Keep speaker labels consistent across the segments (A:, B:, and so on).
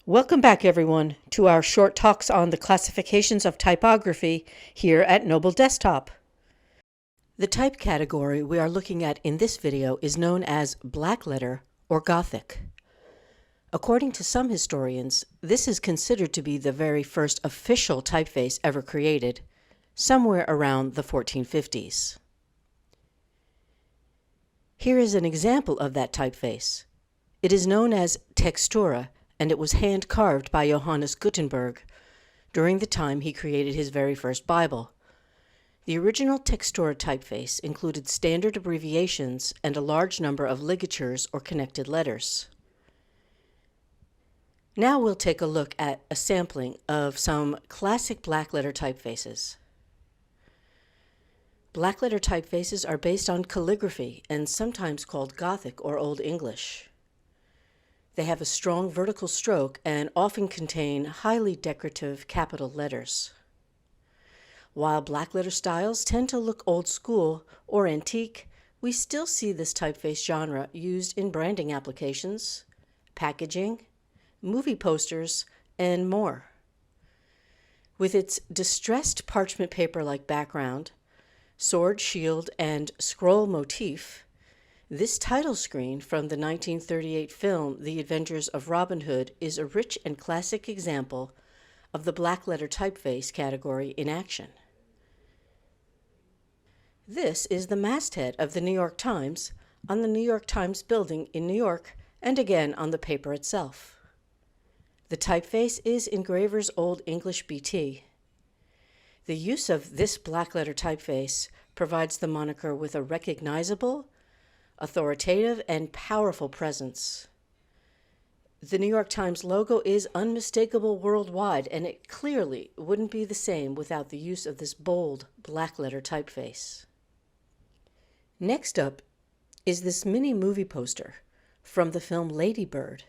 A: Welcome back, everyone, to our short talks on the classifications of typography here at Noble Desktop. The type category we are looking at in this video is known as Blackletter or Gothic. According to some historians, this is considered to be the very first official typeface ever created, somewhere around the 1450s. Here is an example of that typeface. It is known as Textura, and it was hand-carved by Johannes Gutenberg during the time he created his very first Bible. The original Textura typeface included standard abbreviations and a large number of ligatures or connected letters. Now we'll take a look at a sampling of some classic blackletter typefaces. Blackletter typefaces are based on calligraphy and sometimes called Gothic or Old English. They have a strong vertical stroke and often contain highly decorative capital letters. While blackletter styles tend to look old school or antique, we still see this typeface genre used in branding applications, packaging, movie posters, and more. With its distressed parchment paper-like background, sword, shield, and scroll motif, this title screen from the 1938 film The Adventures of Robin Hood is a rich and classic example of the blackletter typeface category in action. This is the masthead of the New York Times on the New York Times building in New York and again on the paper itself. The typeface is engraver's Old English BT. The use of this blackletter typeface provides the moniker with a recognizable, authoritative, and powerful presence. The New York Times logo is unmistakable worldwide, and it clearly wouldn't be the same without the use of this bold blackletter typeface. Next up is this mini movie poster from the film Ladybird.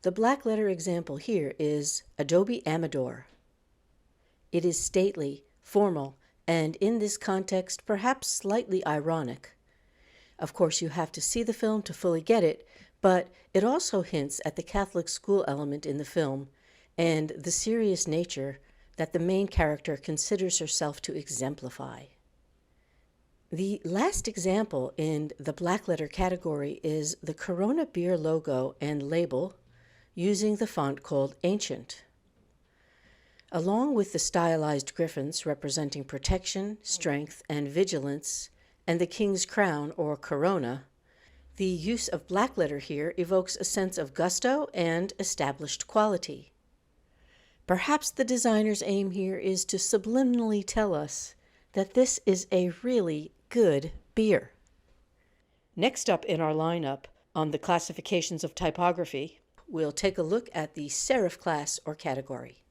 A: The blackletter example here is Adobe Amador. It is stately, formal, and in this context perhaps slightly ironic. Of course, you have to see the film to fully get it, but it also hints at the Catholic school element in the film and the serious nature that the main character considers herself to exemplify. The last example in the blackletter category is the Corona beer logo and label using the font called Ancient. Along with the stylized griffins representing protection, strength, and vigilance, and the king's crown, or corona, the use of blackletter here evokes a sense of gusto and established quality. Perhaps the designer's aim here is to subliminally tell us that this is a really good beer. Next up in our lineup on the classifications of typography, we'll take a look at the serif class or category.